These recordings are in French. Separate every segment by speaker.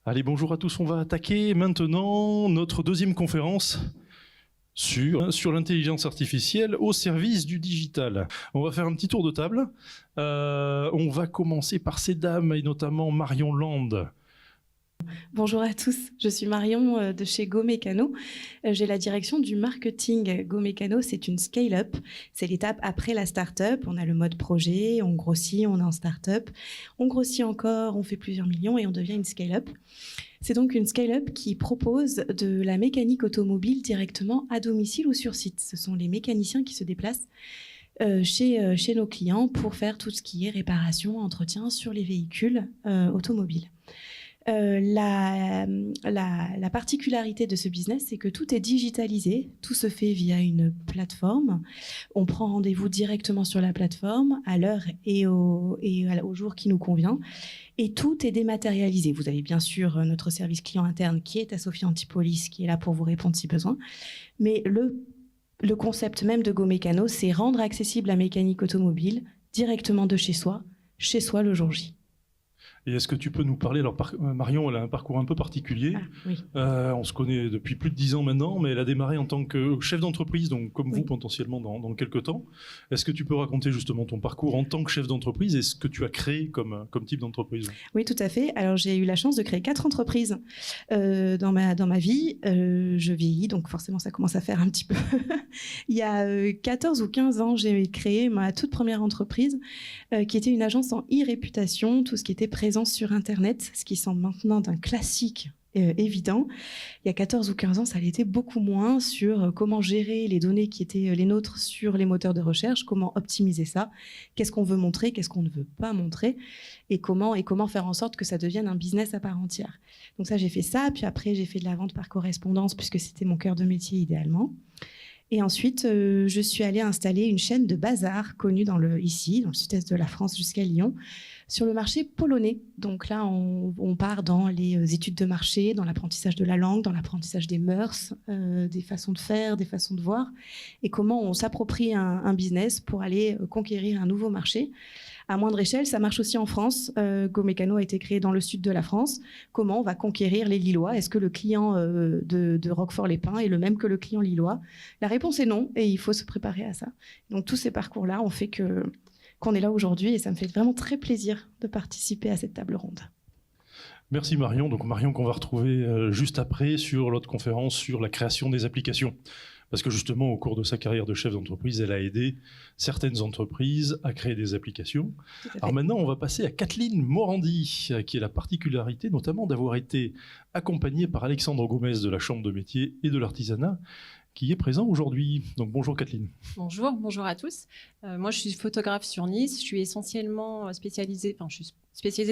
Speaker 1: Allez, bonjour à tous. On va attaquer maintenant notre deuxième conférence sur l'intelligence artificielle au service du digital. On va faire un petit tour de table. On va commencer par ces dames, et notamment Marion Land.
Speaker 2: Bonjour à tous, je suis Marion de chez Go Mécano. J'ai la direction du marketing. Go Mécano, c'est une scale-up. C'est l'étape après la start-up. On a le mode projet, on grossit, on est en start-up. On grossit encore, on fait plusieurs millions et on devient une scale-up. C'est donc une scale-up qui propose de la mécanique automobile directement à domicile ou sur site. Ce sont les mécaniciens qui se déplacent chez nos clients pour faire tout ce qui est réparation, entretien sur les véhicules automobiles. La particularité de ce business, c'est que tout est digitalisé, tout se fait via une plateforme. On prend rendez-vous directement sur la plateforme à l'heure et au jour qui nous convient. Et tout est dématérialisé. Vous avez bien sûr notre service client interne qui est à Sophie Antipolis, qui est là pour vous répondre si besoin. Mais le concept même de Go Mécano, c'est rendre accessible la mécanique automobile directement de chez soi le jour J.
Speaker 1: Et est-ce que tu peux nous parler, alors Marion, elle a un parcours un peu particulier.
Speaker 2: Oui.
Speaker 1: On se connaît depuis plus de 10 ans maintenant, mais elle a démarré en tant que chef d'entreprise, donc comme
Speaker 2: Oui.
Speaker 1: vous potentiellement dans quelques temps. Est-ce que tu peux raconter justement ton parcours en tant que chef d'entreprise et ce que tu as créé comme type d'entreprise?
Speaker 2: Oui, tout à fait. Alors j'ai eu la chance de créer 4 entreprises dans ma vie. Je vieillis, donc forcément ça commence à faire un petit peu. Il y a 14 ou 15 ans, j'ai créé ma toute première entreprise qui était une agence en e-réputation, tout ce qui était présence sur Internet, ce qui semble maintenant d'un classique évident. Il y a 14 ou 15 ans, ça l'était beaucoup moins sur comment gérer les données qui étaient les nôtres sur les moteurs de recherche, comment optimiser ça, qu'est-ce qu'on veut montrer, qu'est-ce qu'on ne veut pas montrer, et comment faire en sorte que ça devienne un business à part entière. Donc ça, j'ai fait ça, puis après, j'ai fait de la vente par correspondance, puisque c'était mon cœur de métier idéalement. Et ensuite, je suis allée installer une chaîne de bazar connue ici, dans le sud-est de la France jusqu'à Lyon, sur le marché polonais. Donc là, on part dans les études de marché, dans l'apprentissage de la langue, dans l'apprentissage des mœurs, des façons de faire, des façons de voir, et comment on s'approprie un business pour aller conquérir un nouveau marché. À moindre échelle, ça marche aussi en France. Go Mécano a été créé dans le sud de la France. Comment on va conquérir les Lillois? Est-ce que le client de Roquefort-les-Pins est le même que le client lillois? La réponse est non, et il faut se préparer à ça. Donc tous ces parcours-là ont fait qu'on est là aujourd'hui, et ça me fait vraiment très plaisir de participer à cette table ronde.
Speaker 1: Merci Marion. Donc Marion qu'on va retrouver juste après sur l'autre conférence sur la création des applications. Parce que justement, au cours de sa carrière de chef d'entreprise, elle a aidé certaines entreprises à créer des applications. Alors maintenant, on va passer à Kathleen Morandi, qui a la particularité notamment d'avoir été accompagnée par Alexandre Gomez de la Chambre de métier et de l'artisanat, qui est présent aujourd'hui. Donc bonjour Kathleen.
Speaker 3: Bonjour à tous. Moi je suis photographe sur Nice, je suis essentiellement spécialisée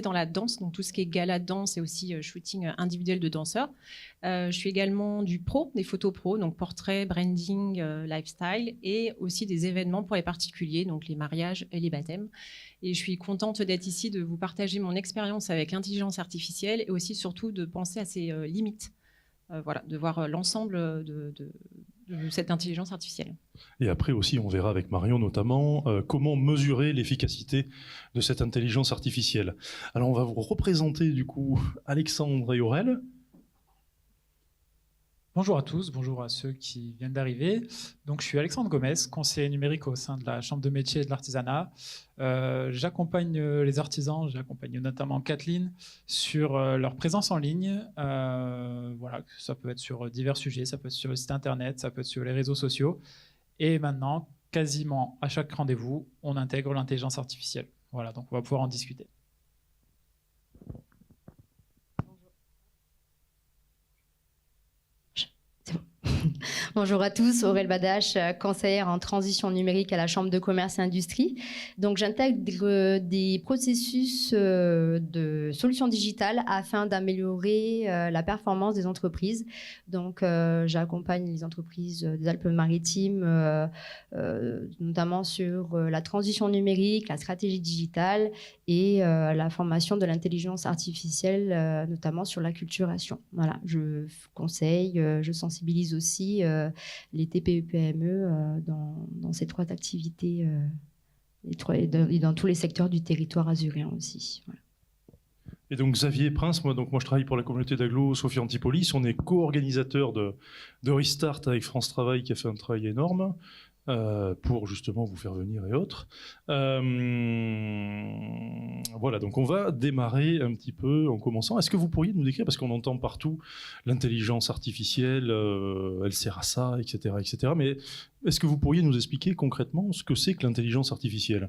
Speaker 3: dans la danse, donc tout ce qui est gala de danse et aussi shooting individuel de danseurs. Je suis également des photos pro, donc portrait, branding, lifestyle et aussi des événements pour les particuliers, donc les mariages et les baptêmes. Et je suis contente d'être ici, de vous partager mon expérience avec l'intelligence artificielle et aussi surtout de penser à ses limites. De voir l'ensemble de cette intelligence artificielle.
Speaker 1: Et après aussi, on verra avec Marion notamment comment mesurer l'efficacité de cette intelligence artificielle. Alors, on va vous représenter du coup Alexandre et Aurel.
Speaker 4: Bonjour à tous, bonjour à ceux qui viennent d'arriver. Donc, je suis Alexandre Gomez, conseiller numérique au sein de la Chambre de métier et de l'artisanat. J'accompagne les artisans, j'accompagne notamment Kathleen sur leur présence en ligne. Ça peut être sur divers sujets, ça peut être sur le site internet, ça peut être sur les réseaux sociaux. Et maintenant, quasiment à chaque rendez-vous, on intègre l'intelligence artificielle. Voilà, donc on va pouvoir en discuter.
Speaker 5: Bonjour à tous, Aurel Badache, conseillère en transition numérique à la Chambre de commerce et industrie. Donc, j'intègre des processus de solutions digitales afin d'améliorer la performance des entreprises. Donc, j'accompagne les entreprises des Alpes-Maritimes, notamment sur la transition numérique, la stratégie digitale et la formation de l'intelligence artificielle, notamment sur l'acculturation. Voilà, je conseille, je sensibilise aussi les TPE-PME dans ces 3 activités et dans tous les secteurs du territoire azuréen aussi. Voilà.
Speaker 1: Et donc Xavier Prince, moi je travaille pour la communauté d'agglo Sophie Antipolis, on est co-organisateur de Restart avec France Travail qui a fait un travail énorme pour justement vous faire venir et autres. Voilà, donc on va démarrer un petit peu en commençant. Est-ce que vous pourriez nous décrire, parce qu'on entend partout l'intelligence artificielle, elle sert à ça, etc., etc. Mais est-ce que vous pourriez nous expliquer concrètement ce que c'est que l'intelligence artificielle ?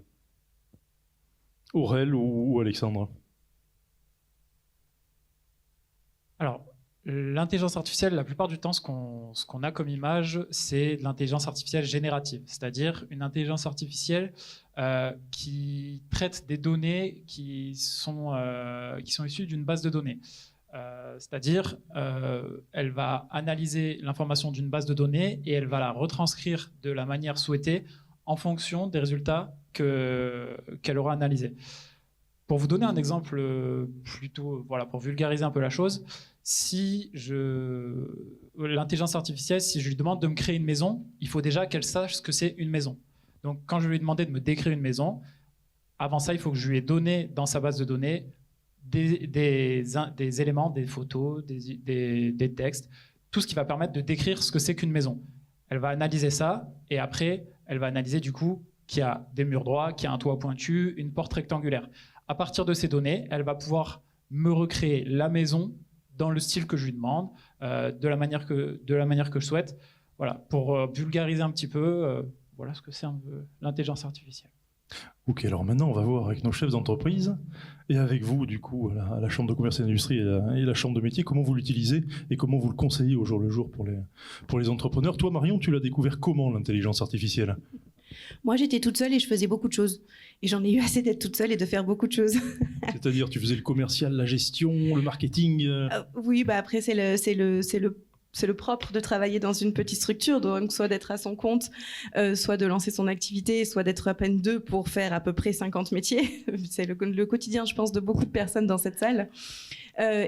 Speaker 1: Aurel ou Alexandre ?
Speaker 4: Alors, l'intelligence artificielle, la plupart du temps, ce qu'on a comme image, c'est de l'intelligence artificielle générative, c'est-à-dire une intelligence artificielle qui traite des données qui sont issues d'une base de données. C'est-à-dire, elle va analyser l'information d'une base de données et elle va la retranscrire de la manière souhaitée en fonction des résultats qu'elle aura analysés. Pour vous donner un exemple plutôt, voilà, pour vulgariser un peu la chose, si l'intelligence artificielle, si je lui demande de me créer une maison, il faut déjà qu'elle sache ce que c'est une maison. Donc, quand je lui ai demandé de me décrire une maison, avant ça, il faut que je lui ai donné dans sa base de données des éléments, des photos, des textes, tout ce qui va permettre de décrire ce que c'est qu'une maison. Elle va analyser ça et après, elle va analyser du coup qu'il y a des murs droits, qu'il y a un toit pointu, une porte rectangulaire. À partir de ces données, elle va pouvoir me recréer la maison dans le style que je lui demande, de la manière que je souhaite. Voilà, pour vulgariser un petit peu, voilà ce que c'est l'intelligence artificielle.
Speaker 1: Ok, alors maintenant on va voir avec nos chefs d'entreprise et avec vous du coup à la Chambre de commerce et d'industrie et la Chambre de métier, comment vous l'utilisez et comment vous le conseillez au jour le jour pour les entrepreneurs. Toi Marion, tu l'as découvert comment l'intelligence artificielle ?
Speaker 2: Moi, j'étais toute seule et je faisais beaucoup de choses. Et j'en ai eu assez d'être toute seule et de faire beaucoup de choses.
Speaker 1: C'est-à-dire, tu faisais le commercial, la gestion, le marketing
Speaker 2: Oui, après, c'est le propre de travailler dans une petite structure, donc soit d'être à son compte, soit de lancer son activité, soit d'être à peine deux pour faire à peu près 50 métiers. C'est le quotidien, je pense, de beaucoup de personnes dans cette salle.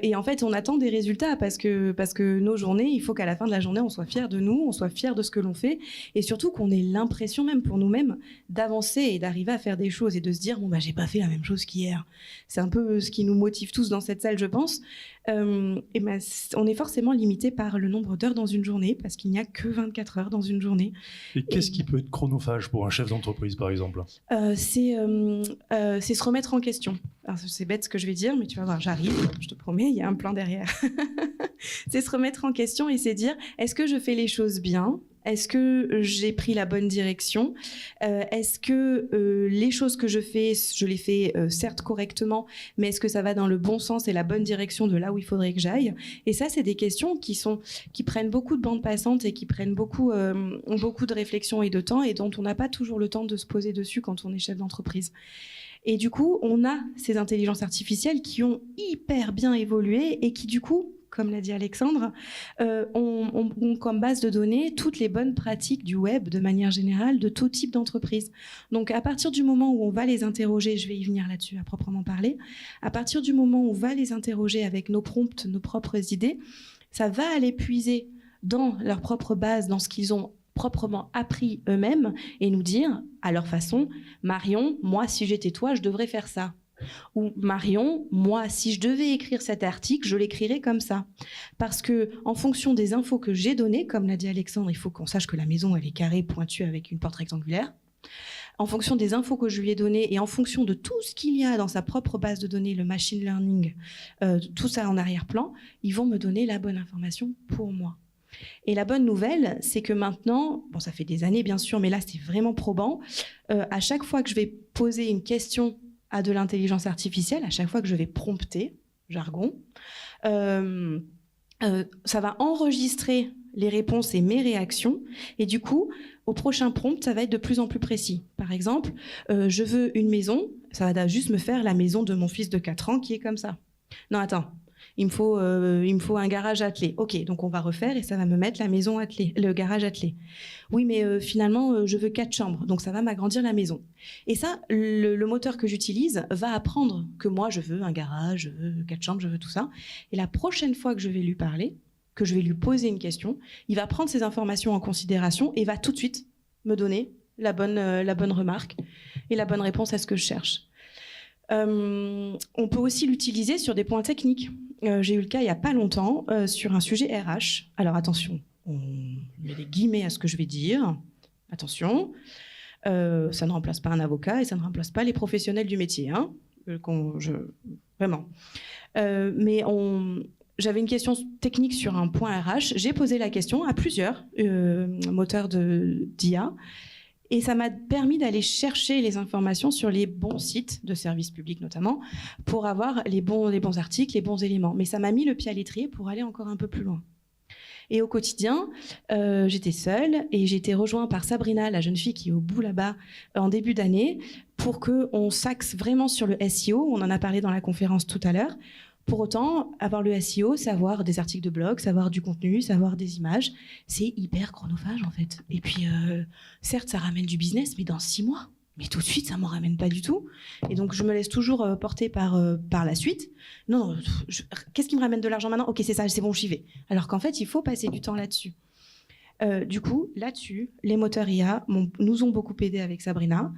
Speaker 2: Et en fait, on attend des résultats parce que nos journées, il faut qu'à la fin de la journée, on soit fiers de nous, on soit fiers de ce que l'on fait, et surtout qu'on ait l'impression même pour nous-mêmes d'avancer et d'arriver à faire des choses et de se dire bon bah j'ai pas fait la même chose qu'hier. C'est un peu ce qui nous motive tous dans cette salle, je pense. Et ben, on est forcément limité par le nombre d'heures dans une journée parce qu'il n'y a que 24 heures dans une journée.
Speaker 1: Et qu'est-ce qui peut être chronophage pour un chef d'entreprise, par exemple ?
Speaker 2: C'est se remettre en question. Alors, c'est bête ce que je vais dire, mais tu vas voir, j'arrive, je te promets, il y a un plan derrière. C'est se remettre en question et c'est dire, est-ce que je fais les choses bien ? Est-ce que j'ai pris la bonne direction ? Est-ce que les choses que je fais, je les fais certes correctement, mais est-ce que ça va dans le bon sens et la bonne direction de là où il faudrait que j'aille ? Et ça, c'est des questions qui prennent beaucoup de bandes passantes et qui prennent beaucoup de réflexion et de temps et dont on n'a pas toujours le temps de se poser dessus quand on est chef d'entreprise. Et du coup, on a ces intelligences artificielles qui ont hyper bien évolué et qui, du coup, comme l'a dit Alexandre, ont comme base de données toutes les bonnes pratiques du web de manière générale, de tout type d'entreprise. Donc à partir du moment où on va les interroger, je vais y venir là-dessus à proprement parler, à partir du moment où on va les interroger avec nos prompts, nos propres idées, ça va aller puiser dans leur propre base, dans ce qu'ils ont proprement appris eux-mêmes et nous dire, à leur façon, Marion, moi si j'étais toi, je devrais faire ça. Ou Marion, moi, si je devais écrire cet article, je l'écrirais comme ça. Parce que, en fonction des infos que j'ai données, comme l'a dit Alexandre, il faut qu'on sache que la maison, elle est carrée, pointue, avec une porte rectangulaire. En fonction des infos que je lui ai données et en fonction de tout ce qu'il y a dans sa propre base de données, le machine learning, tout ça en arrière-plan, ils vont me donner la bonne information pour moi. Et la bonne nouvelle, c'est que maintenant, bon, ça fait des années bien sûr, mais là c'est vraiment probant, à chaque fois que je vais poser une question à de l'intelligence artificielle, à chaque fois que je vais prompter, jargon, ça va enregistrer les réponses et mes réactions, et du coup, au prochain prompt, ça va être de plus en plus précis. Par exemple, je veux une maison, ça va juste me faire la maison de mon fils de 4 ans qui est comme ça. Non, attends. Il me faut un garage attelé. Ok, donc on va refaire et ça va me mettre la maison attelée, le garage attelé. Oui, mais finalement, je veux 4 chambres, donc ça va m'agrandir la maison. Et ça, le moteur que j'utilise va apprendre que moi, je veux un garage, je veux 4 chambres, je veux tout ça. Et la prochaine fois que je vais lui parler, que je vais lui poser une question, il va prendre ces informations en considération et va tout de suite me donner la bonne remarque et la bonne réponse à ce que je cherche. On peut aussi l'utiliser sur des points techniques. J'ai eu le cas il n'y a pas longtemps sur un sujet RH. Alors attention, on met des guillemets à ce que je vais dire. Attention, ça ne remplace pas un avocat et ça ne remplace pas les professionnels du métier. Hein, vraiment. Mais j'avais une question technique sur un point RH. J'ai posé la question à plusieurs moteurs d'IA. Et ça m'a permis d'aller chercher les informations sur les bons sites de services publics notamment, pour avoir les bons articles, les bons éléments. Mais ça m'a mis le pied à l'étrier pour aller encore un peu plus loin. Et au quotidien, j'étais seule et j'ai été rejointe par Sabrina, la jeune fille qui est au bout là-bas, en début d'année, pour qu'on s'axe vraiment sur le SEO. On en a parlé dans la conférence tout à l'heure. Pour autant, avoir le SEO, savoir des articles de blog, savoir du contenu, savoir des images, c'est hyper chronophage en fait. Et puis, certes, ça ramène du business, mais dans 6 mois. Mais tout de suite, ça m'en ramène pas du tout. Et donc, je me laisse toujours porter par la suite. Non, qu'est-ce qui me ramène de l'argent maintenant ? Ok, c'est ça, c'est bon, j'y vais. Alors qu'en fait, il faut passer du temps là-dessus. Du coup, là-dessus, les moteurs IA nous ont beaucoup aidés avec Sabrina.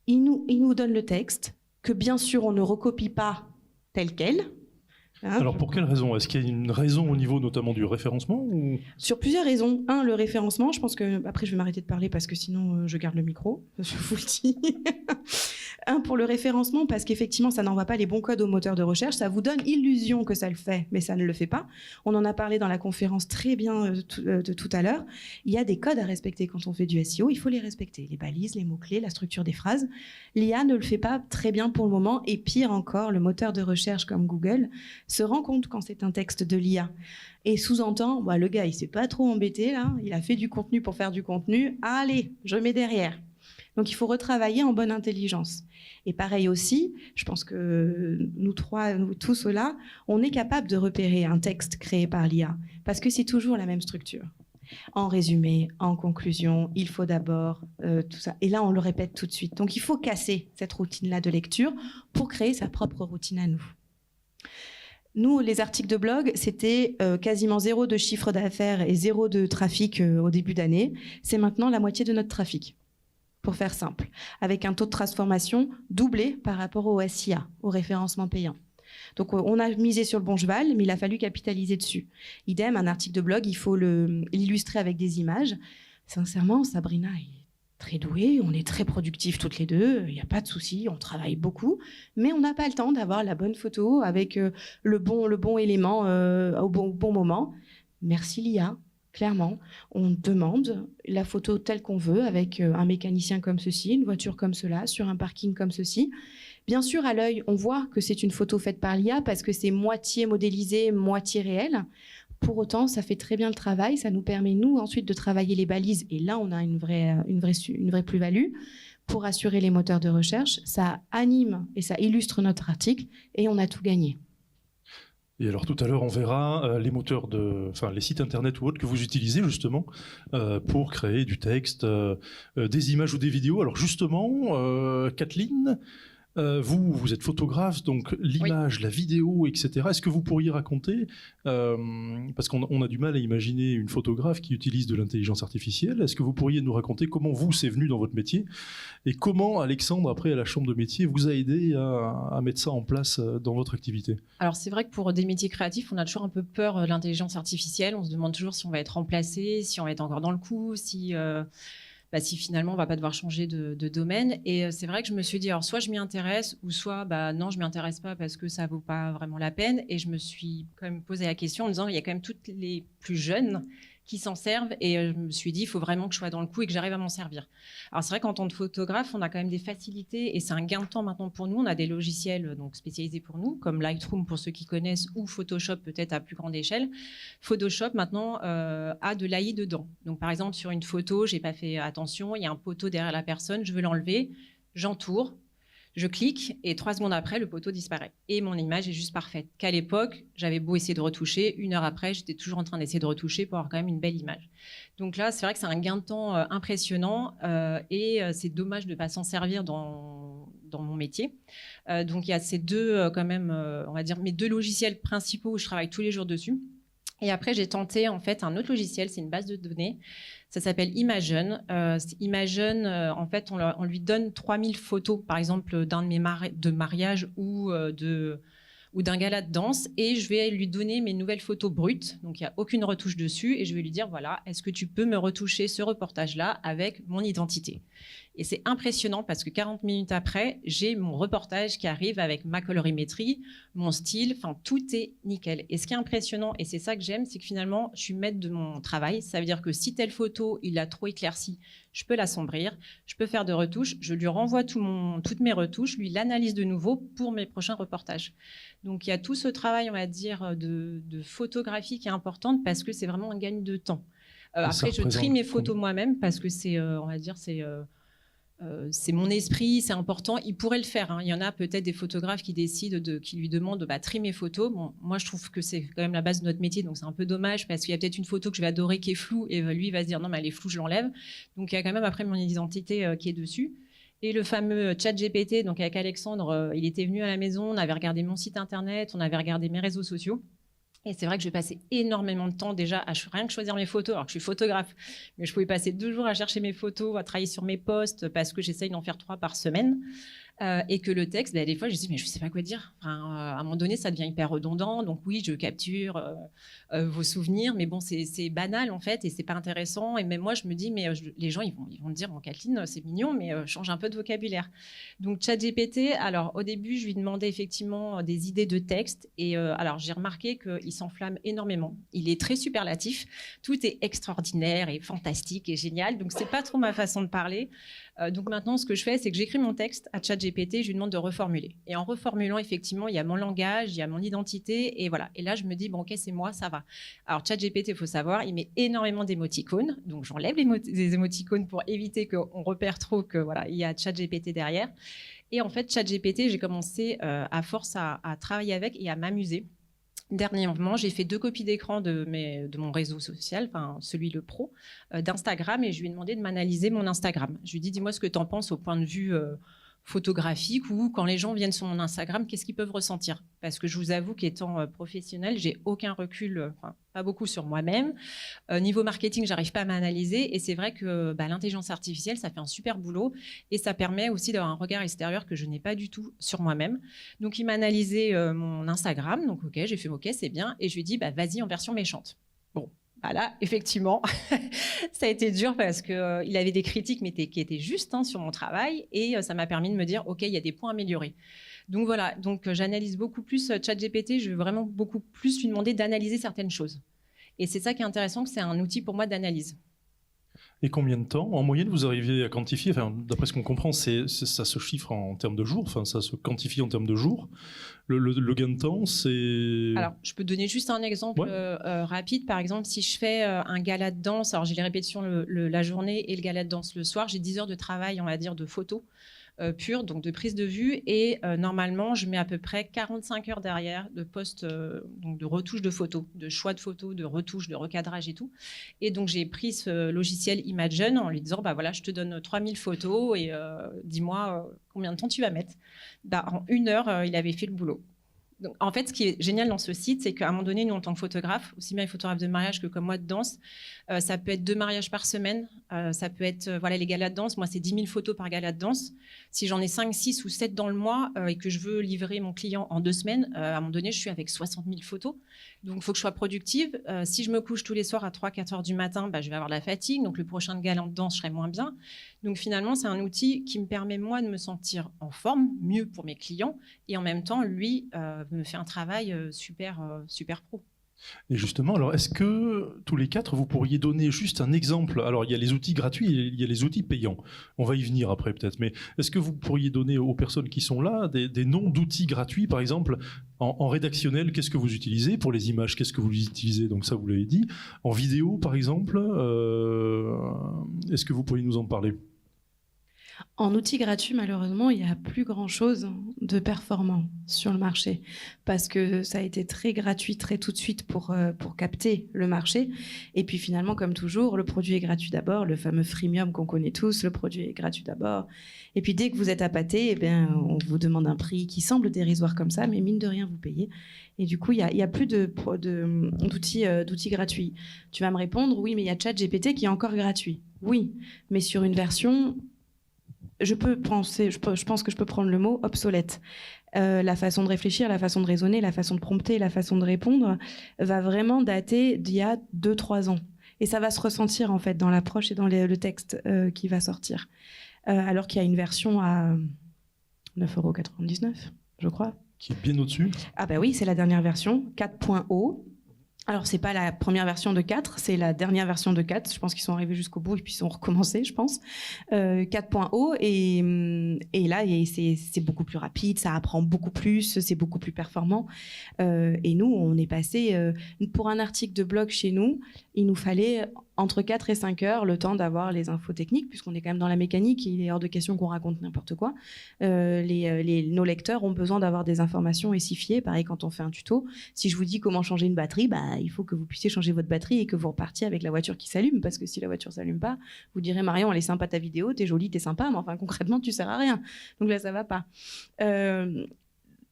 Speaker 2: Ils nous donnent le texte, que bien sûr, on ne recopie pas tel quel. Hein,
Speaker 1: alors pour quelle raison ? Est-ce qu'il y a une raison au niveau notamment du référencement ou...
Speaker 2: Sur plusieurs raisons. Un, le référencement. Je pense que après je vais m'arrêter de parler parce que sinon je garde le micro. Je vous le dis. Un, pour le référencement, parce qu'effectivement, ça n'envoie pas les bons codes au moteur de recherche. Ça vous donne illusion que ça le fait, mais ça ne le fait pas. On en a parlé dans la conférence très bien de tout à l'heure. Il y a des codes à respecter quand on fait du SEO. Il faut les respecter. Les balises, les mots-clés, la structure des phrases. L'IA ne le fait pas très bien pour le moment. Et pire encore, le moteur de recherche comme Google se rend compte quand c'est un texte de l'IA. Et sous-entend, le gars, il s'est pas trop embêté, là. Il a fait du contenu pour faire du contenu. Allez, je mets derrière. Donc, il faut retravailler en bonne intelligence. Et pareil aussi, je pense que nous tous là, on est capable de repérer un texte créé par l'IA parce que c'est toujours la même structure. En résumé, en conclusion, il faut d'abord tout ça. Et là, on le répète tout de suite. Donc, il faut casser cette routine-là de lecture pour créer sa propre routine à nous. Nous, les articles de blog, c'était quasiment 0 de chiffre d'affaires et 0 de trafic au début d'année. C'est maintenant la moitié de notre trafic. Pour faire simple, avec un taux de transformation doublé par rapport au SIA, au référencement payant. Donc on a misé sur le bon cheval, mais il a fallu capitaliser dessus. Idem, un article de blog, il faut l'illustrer avec des images. Sincèrement, Sabrina est très douée, on est très productifs toutes les deux, il n'y a pas de souci, on travaille beaucoup, mais on n'a pas le temps d'avoir la bonne photo avec le bon élément au bon moment. Merci l'IA. Clairement, on demande la photo telle qu'on veut, avec un mécanicien comme ceci, une voiture comme cela, sur un parking comme ceci. Bien sûr, à l'œil, on voit que c'est une photo faite par l'IA parce que c'est moitié modélisé, moitié réel. Pour autant, ça fait très bien le travail. Ça nous permet, nous, ensuite, de travailler les balises. Et là, on a une vraie plus-value pour assurer les moteurs de recherche. Ça anime et ça illustre notre article et on a tout gagné.
Speaker 1: Et alors tout à l'heure, on verra les moteurs les sites internet ou autres que vous utilisez justement pour créer du texte, des images ou des vidéos. Alors justement, Kathleen, vous êtes photographe, donc l'image, la vidéo, etc. Est-ce que vous pourriez raconter, parce qu'on a du mal à imaginer une photographe qui utilise de l'intelligence artificielle, est-ce que vous pourriez nous raconter comment c'est venu dans votre métier et comment Alexandre, après à la chambre de métier, vous a aidé à mettre ça en place dans votre activité ?
Speaker 3: Alors c'est vrai que pour des métiers créatifs, on a toujours un peu peur de l'intelligence artificielle. On se demande toujours si on va être remplacé, si on va être encore dans le coup, si finalement on ne va pas devoir changer de domaine. Et c'est vrai que je me suis dit, alors soit je m'y intéresse, ou soit non, je ne m'y intéresse pas parce que ça ne vaut pas vraiment la peine. Et je me suis quand même posé la question en me disant, il y a quand même toutes les plus jeunes qui s'en servent. Et je me suis dit, il faut vraiment que je sois dans le coup et que j'arrive à m'en servir. Alors c'est vrai qu'en tant que photographe, on a quand même des facilités et c'est un gain de temps maintenant pour nous. On a des logiciels donc spécialisés pour nous, comme Lightroom pour ceux qui connaissent, ou Photoshop peut-être à plus grande échelle. Photoshop maintenant a de l'AI dedans. Donc par exemple, sur une photo, j'ai pas fait attention, il y a un poteau derrière la personne, je veux l'enlever, j'entoure, je clique et 3 secondes après, le poteau disparaît. Et mon image est juste parfaite. Qu'à l'époque, j'avais beau essayer de retoucher, 1 heure après, j'étais toujours en train d'essayer de retoucher pour avoir quand même une belle image. Donc là, c'est vrai que c'est un gain de temps impressionnant et c'est dommage de ne pas s'en servir dans mon métier. Donc il y a ces deux, on va dire, mes 2 logiciels principaux où je travaille tous les jours dessus. Et après, j'ai tenté en fait un autre logiciel, c'est une base de données. Ça s'appelle Imagen. Imagen, en fait, on lui donne 3000 photos, par exemple, d'un de mes mariages ou d'un gala de danse, et je vais lui donner mes nouvelles photos brutes, donc il n'y a aucune retouche dessus, et je vais lui dire, voilà, est-ce que tu peux me retoucher ce reportage-là avec mon identité? Et c'est impressionnant parce que 40 minutes après, j'ai mon reportage qui arrive avec ma colorimétrie, mon style, enfin tout est nickel. Et ce qui est impressionnant, et c'est ça que j'aime, c'est que finalement, je suis maître de mon travail. Ça veut dire que si telle photo, il a trop éclairci, je peux l'assombrir, je peux faire de retouches, je lui renvoie toutes mes retouches, lui l'analyse de nouveau pour mes prochains reportages. Donc il y a tout ce travail, on va dire, de photographie qui est importante parce que c'est vraiment un gain de temps. Après, je trie mes photos moi-même parce que c'est, on va dire, c'est mon esprit, c'est important. Il pourrait le faire. Hein. Il y en a peut-être des photographes qui décident, qui lui demandent de trier mes photos. Bon, moi, je trouve que c'est quand même la base de notre métier, donc c'est un peu dommage parce qu'il y a peut-être une photo que je vais adorer qui est floue et lui, il va se dire non, mais elle est floue, je l'enlève. Donc il y a quand même après mon identité qui est dessus. Et le fameux ChatGPT, donc avec Alexandre, il était venu à la maison, on avait regardé mon site internet, on avait regardé mes réseaux sociaux. Et c'est vrai que je vais passer énormément de temps déjà à rien que choisir mes photos, alors que je suis photographe. Mais je pouvais passer 2 jours à chercher mes photos, à travailler sur mes posts, parce que j'essaye d'en faire 3 par semaine. Et que le texte, des fois, je dis, mais je ne sais pas quoi dire. Enfin, à un moment donné, ça devient hyper redondant. Donc oui, je capture vos souvenirs, mais bon, c'est banal en fait, et c'est pas intéressant. Et même moi, je me dis, mais les gens, ils vont me dire, bon, Kathleen, c'est mignon, mais change un peu de vocabulaire. Donc ChatGPT, alors au début, je lui demandais effectivement des idées de texte. Et alors, j'ai remarqué qu'il s'enflamme énormément. Il est très superlatif. Tout est extraordinaire et fantastique et génial. Donc, c'est pas trop ma façon de parler. Donc maintenant, ce que je fais, c'est que j'écris mon texte à ChatGPT, je lui demande de reformuler. Et en reformulant, effectivement, il y a mon langage, il y a mon identité, et voilà. Et là, je me dis, bon, ok, c'est moi, ça va. Alors ChatGPT, il faut savoir, il met énormément d'émoticônes, donc j'enlève les émoticônes pour éviter qu'on repère trop que voilà, il y a ChatGPT derrière. Et en fait, ChatGPT, j'ai commencé à force à travailler avec et à m'amuser. Dernièrement, j'ai fait 2 copies d'écran de mon réseau social, enfin celui le pro, d'Instagram, et je lui ai demandé de m'analyser mon Instagram. Je lui ai dit, dis-moi ce que tu en penses au point de vue photographique, ou quand les gens viennent sur mon Instagram, qu'est-ce qu'ils peuvent ressentir? Parce que je vous avoue qu'étant professionnelle, j'ai aucun recul, pas beaucoup sur moi-même. Niveau marketing, j'arrive pas à m'analyser, et c'est vrai que l'intelligence artificielle, ça fait un super boulot, et ça permet aussi d'avoir un regard extérieur que je n'ai pas du tout sur moi-même. Donc il m'a analysé mon Instagram, donc ok, j'ai fait ok, c'est bien, et je lui ai dit vas-y en version méchante. Bon. Là, effectivement, ça a été dur parce qu'il avait des critiques mais qui étaient justes sur mon travail, et ça m'a permis de me dire, OK, il y a des points à améliorer. Donc voilà, j'analyse beaucoup plus ChatGPT, je veux vraiment beaucoup plus lui demander d'analyser certaines choses. Et c'est ça qui est intéressant, que c'est un outil pour moi d'analyse.
Speaker 1: Et combien de temps, en moyenne, vous arrivez à quantifier? Enfin, d'après ce qu'on comprend, ça se chiffre en termes de jours, enfin, ça se quantifie en termes de jours. Le gain de temps, c'est...
Speaker 3: Alors, je peux donner juste un exemple rapide. Par exemple, si je fais un gala de danse, alors j'ai les répétitions la journée et le gala de danse le soir, j'ai 10 heures de travail, on va dire, de photos pure, donc de prise de vue, et normalement je mets à peu près 45 heures derrière de post, donc de retouche de photos, de choix de photos, de retouche, de recadrage et tout. Et donc j'ai pris ce logiciel Imagen en lui disant voilà, je te donne 3000 photos et dis-moi combien de temps tu vas mettre. En 1 heure il avait fait le boulot. Donc, en fait, ce qui est génial dans ce site, c'est qu'à un moment donné, nous, en tant que photographe, aussi bien les photographes de mariage que comme moi de danse, ça peut être 2 mariages par semaine, ça peut être les galas de danse. Moi, c'est 10 000 photos par gala de danse. Si j'en ai 5, 6 ou 7 dans le mois et que je veux livrer mon client en 2 semaines, à un moment donné, je suis avec 60 000 photos. Donc, il faut que je sois productive. Si je me couche tous les soirs à 3-4 heures du matin, je vais avoir de la fatigue. Donc, le prochain gala de danse, je serai moins bien. Donc, finalement, c'est un outil qui me permet, moi, de me sentir en forme, mieux pour mes clients. Et en même temps, lui, me fait un travail super pro.
Speaker 1: Et justement, alors est-ce que tous les 4, vous pourriez donner juste un exemple? Alors il y a les outils gratuits et il y a les outils payants. On va y venir après peut-être, mais est-ce que vous pourriez donner aux personnes qui sont là des noms d'outils gratuits, par exemple en rédactionnel, qu'est-ce que vous utilisez? Pour les images, qu'est-ce que vous utilisez? Donc ça, vous l'avez dit. En vidéo, par exemple, est-ce que vous pourriez nous en parler?
Speaker 2: En outil gratuit, malheureusement, il n'y a plus grand-chose de performant sur le marché parce que ça a été très gratuit, très tout de suite pour capter le marché. Et puis finalement, comme toujours, le produit est gratuit d'abord, le fameux freemium qu'on connaît tous, le produit est gratuit d'abord. Et puis dès que vous êtes appâté, eh bien, on vous demande un prix qui semble dérisoire comme ça, mais mine de rien, vous payez. Et du coup, il y a plus d'outils gratuits. Tu vas me répondre, oui, mais il y a ChatGPT qui est encore gratuit. Oui, mais sur une version... je pense que je peux prendre le mot obsolète. La façon de réfléchir, la façon de raisonner, la façon de prompter, la façon de répondre va vraiment dater d'il y a 2-3 ans. Et ça va se ressentir en fait dans l'approche et dans le texte qui va sortir. Alors qu'il y a une version à 9,99 €, je crois.
Speaker 1: Qui est bien au-dessus.
Speaker 2: Ah bah oui, c'est la dernière version, 4.0. Alors, c'est pas la première version de 4, c'est la dernière version de 4. Je pense qu'ils sont arrivés jusqu'au bout et puis ils ont recommencé, je pense. 4.0 et là, c'est beaucoup plus rapide, ça apprend beaucoup plus, c'est beaucoup plus performant. Et nous, on est passé... pour un article de blog chez nous, il nous fallait entre 4 et 5 heures le temps d'avoir les infos techniques, puisqu'on est quand même dans la mécanique, il est hors de question qu'on raconte n'importe quoi. Nos lecteurs ont besoin d'avoir des informations essifiées. Pareil, quand on fait un tuto, si je vous dis comment changer une batterie, il faut que vous puissiez changer votre batterie et que vous repartiez avec la voiture qui s'allume, parce que si la voiture s'allume pas, vous direz Marion, elle est sympa ta vidéo, t'es jolie, t'es sympa, mais enfin concrètement tu sers à rien. Donc là ça va pas. Un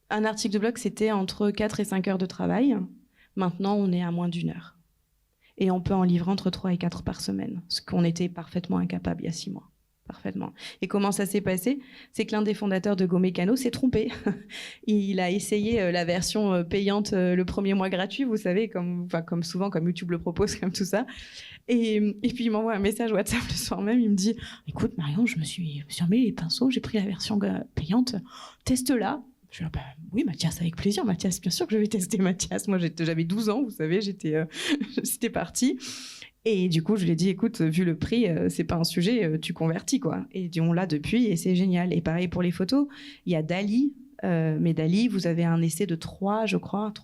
Speaker 2: article de blog, c'était entre 4 et 5 heures de travail. Maintenant on est à moins d'1 heure. Et on peut en livrer entre 3 et 4 par semaine, ce qu'on était parfaitement incapable il y a 6 mois. Parfaitement. Et comment ça s'est passé? C'est que l'un des fondateurs de Go Mécano s'est trompé. Il a essayé la version payante le premier mois gratuit, vous savez, comme souvent, comme YouTube le propose, comme tout ça. Et puis il m'envoie un message WhatsApp le soir même, il me dit « Écoute Marion, je me suis remis les pinceaux, j'ai pris la version payante, teste-la ». Je dis oui Mathias, avec plaisir Mathias, bien sûr que je vais tester Mathias. Moi j'avais 12 ans, vous savez, c'était parti. Et du coup je lui ai dit écoute, vu le prix, c'est pas un sujet, tu convertis quoi. Et on l'a depuis et c'est génial. Et pareil pour les photos, il y a Dall-E. Mais Dall-E, vous avez un essai de 3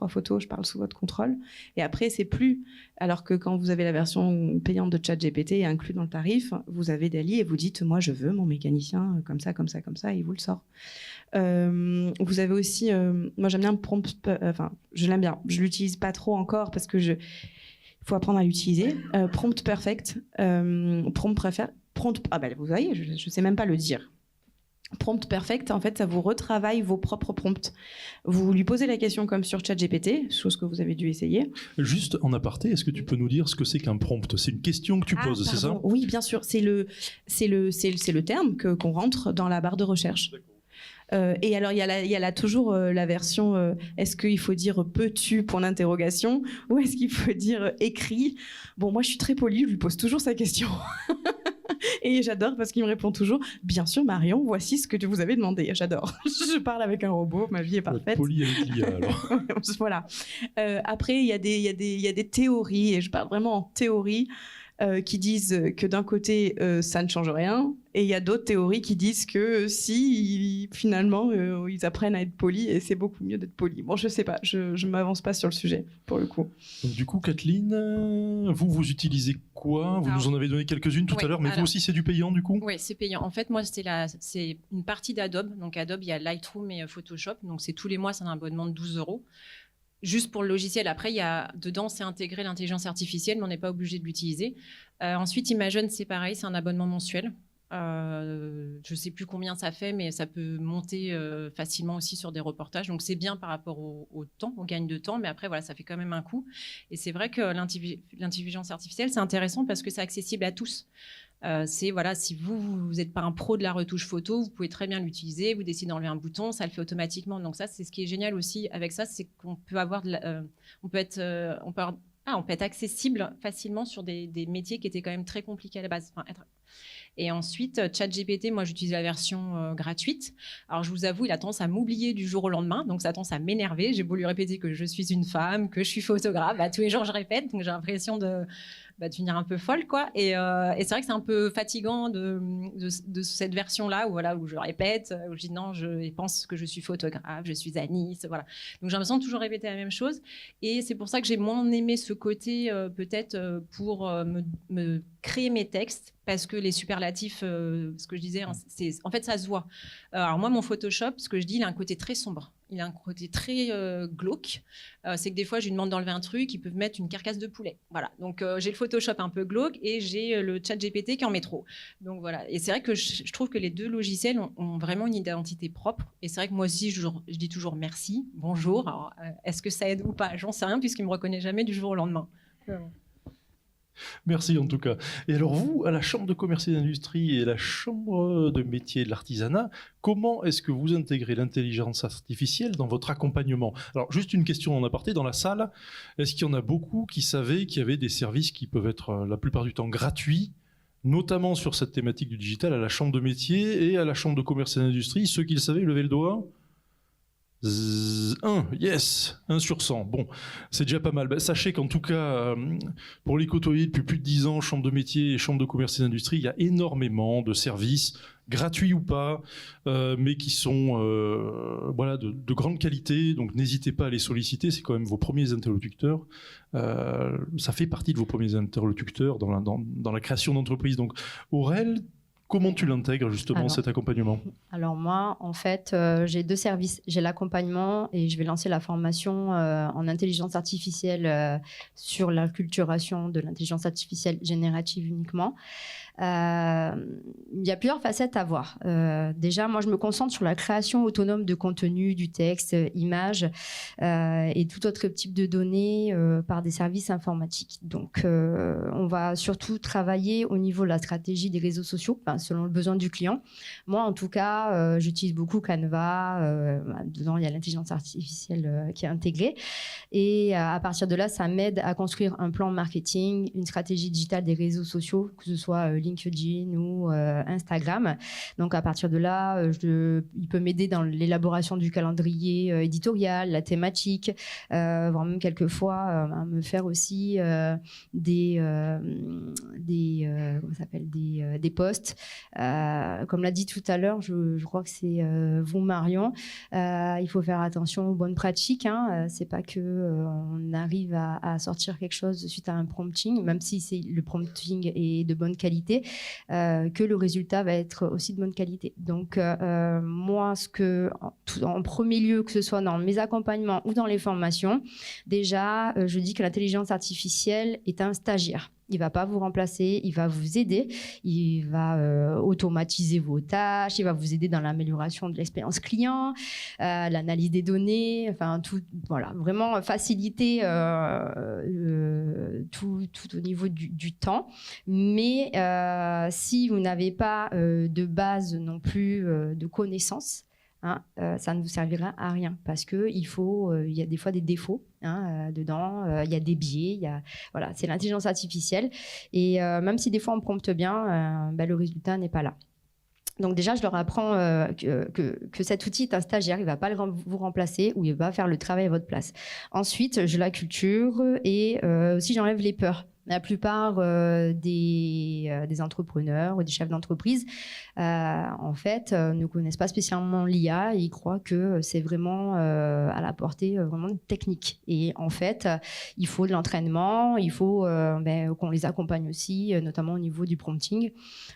Speaker 2: photos, je parle sous votre contrôle. Et après, c'est plus. Alors que quand vous avez la version payante de ChatGPT inclus dans le tarif, vous avez Dall-E et vous dites, moi, je veux mon mécanicien comme ça, et il vous le sort. Vous avez aussi, moi, j'aime bien Prompt. Je l'aime bien. Je l'utilise pas trop encore parce que il faut apprendre à l'utiliser. Prompt Perfect, vous voyez, je sais même pas le dire. Prompt Perfect, en fait, ça vous retravaille vos propres prompts. Vous lui posez la question comme sur ChatGPT, chose que vous avez dû essayer.
Speaker 1: Juste en aparté, est-ce que tu peux nous dire ce que c'est qu'un prompt? C'est une question que tu poses, c'est ça?
Speaker 2: Oui, bien sûr. C'est le terme qu'on rentre dans la barre de recherche. Et alors, il y a toujours la version est-ce qu'il faut dire peux-tu point d'interrogation ou est-ce qu'il faut dire écrit? Bon, moi, je suis très polie, je lui pose toujours sa question. Et j'adore parce qu'il me répond toujours bien sûr Marion, voici ce que vous avez demandé. J'adore. Je parle avec un robot, ma vie est parfaite.
Speaker 1: Poli avec l'IA alors.
Speaker 2: Voilà. Après il y a des théories et je parle vraiment en théorie qui disent que d'un côté ça ne change rien et il y a d'autres théories qui disent que finalement ils apprennent à être polis et c'est beaucoup mieux d'être poli. Bon, je sais pas, je m'avance pas sur le sujet pour le coup.
Speaker 1: Donc, du coup Kathleen, vous utilisez quoi? Vous nous en avez donné quelques-unes tout à l'heure, mais vous aussi c'est du payant du coup?
Speaker 3: Oui, c'est payant. En fait, moi c'est une partie d'Adobe. Donc Adobe, il y a Lightroom et Photoshop. Donc c'est tous les mois, c'est un abonnement de 12 €. Juste pour le logiciel. Après, dedans, c'est intégré l'intelligence artificielle, mais on n'est pas obligé de l'utiliser. Ensuite, Imagen, c'est pareil, c'est un abonnement mensuel. Je ne sais plus combien ça fait, mais ça peut monter facilement aussi sur des reportages. Donc, c'est bien par rapport au temps, au gagne de temps. Mais après, voilà, ça fait quand même un coût. Et c'est vrai que l'intelligence artificielle, c'est intéressant parce que c'est accessible à tous. Si vous n'êtes pas un pro de la retouche photo, vous pouvez très bien l'utiliser. Vous décidez d'enlever un bouton, ça le fait automatiquement. Donc ça, c'est ce qui est génial aussi avec ça, c'est qu'on peut avoir on peut être accessible facilement sur des métiers qui étaient quand même très compliqués à la base. Et ensuite, ChatGPT, moi j'utilise la version gratuite. Alors je vous avoue, il a tendance à m'oublier du jour au lendemain, donc ça a tendance à m'énerver. J'ai beau lui répéter que je suis une femme, que je suis photographe, tous les jours je répète, donc j'ai l'impression de devenir un peu folle, quoi. Et c'est vrai que c'est un peu fatigant de cette version-là où je répète, où je dis non, je pense que je suis photographe, je suis à Nice, voilà. Donc j'ai l'impression de toujours répéter la même chose. Et c'est pour ça que j'ai moins aimé ce côté, peut-être pour me créer mes textes, parce que les superlatifs, ce que je disais, hein, en fait, ça se voit. Alors moi, mon Photoshop, ce que je dis, il a un côté très sombre. Il a un côté très glauque. C'est que des fois, je lui demande d'enlever un truc, ils peuvent mettre une carcasse de poulet. Voilà. Donc, j'ai le Photoshop un peu glauque et j'ai le ChatGPT qui en met trop. Donc, voilà. Et c'est vrai que je trouve que les deux logiciels ont vraiment une identité propre. Et c'est vrai que moi aussi, je dis toujours merci, bonjour. Alors, est-ce que ça aide ou pas? J'en sais rien, puisqu'il ne me reconnaît jamais du jour au lendemain.
Speaker 1: Merci en tout cas. Et alors vous, à la Chambre de commerce et d'industrie et la Chambre de métier et de l'artisanat, comment est-ce que vous intégrez l'intelligence artificielle dans votre accompagnement? Alors juste une question en aparté, dans la salle, est-ce qu'il y en a beaucoup qui savaient qu'il y avait des services qui peuvent être la plupart du temps gratuits, notamment sur cette thématique du digital, à la Chambre de métier et à la Chambre de commerce et d'industrie? Ceux qui le savaient, levez le doigt. 1, yes, 1 sur 100. Bon, c'est déjà pas mal. Ben, sachez qu'en tout cas, pour les côtoyer depuis plus de 10 ans, Chambre de métier et Chambre de commerce et d'industrie, il y a énormément de services, gratuits ou pas, mais qui sont voilà, de grande qualité. Donc n'hésitez pas à les solliciter, c'est quand même vos premiers interlocuteurs. Ça fait partie de vos premiers interlocuteurs dans la création d'entreprise. Donc Aurel, comment tu l'intègres justement, cet accompagnement?
Speaker 5: Alors moi, en fait, j'ai 2 services. J'ai l'accompagnement et je vais lancer la formation en intelligence artificielle sur l'acculturation de l'intelligence artificielle générative uniquement. Il y a plusieurs facettes à voir. Déjà, moi, je me concentre sur la création autonome de contenu, du texte, images et tout autre type de données par des services informatiques. Donc, on va surtout travailler au niveau de la stratégie des réseaux sociaux, selon le besoin du client. Moi, en tout cas, j'utilise beaucoup Canva. Dedans, il y a l'intelligence artificielle qui est intégrée. Et à partir de là, ça m'aide à construire un plan marketing, une stratégie digitale des réseaux sociaux, que ce soit LinkedIn ou Instagram. Donc, à partir de là, il peut m'aider dans l'élaboration du calendrier éditorial, la thématique, voire même quelquefois à me faire aussi des posts. Comme l'a dit tout à l'heure, je crois que c'est vous, Marion, il faut faire attention aux bonnes pratiques. C'est pas que on arrive à sortir quelque chose suite à un prompting, même si le prompting est de bonne qualité, que le résultat va être aussi de bonne qualité. Donc, moi, en premier lieu, que ce soit dans mes accompagnements ou dans les formations, déjà, je dis que l'intelligence artificielle est un stagiaire. Il ne va pas vous remplacer, il va vous aider, il va automatiser vos tâches, il va vous aider dans l'amélioration de l'expérience client, l'analyse des données, enfin tout, voilà, vraiment faciliter tout au niveau du temps. Mais si vous n'avez pas de base non plus de connaissances, ça ne vous servira à rien parce que il y a des fois des défauts dedans, il y a des biais, voilà, c'est l'intelligence artificielle et même si des fois on prompte bien, le résultat n'est pas là. Donc déjà, je leur apprends que cet outil est un stagiaire, il ne va pas vous remplacer ou il va faire le travail à votre place. Ensuite, je l'acculture et aussi j'enlève les peurs. La plupart des entrepreneurs ou des chefs d'entreprise, en fait, ne connaissent pas spécialement l'IA et ils croient que c'est vraiment à la portée vraiment technique. Et en fait, il faut de l'entraînement, il faut qu'on les accompagne aussi, notamment au niveau du prompting,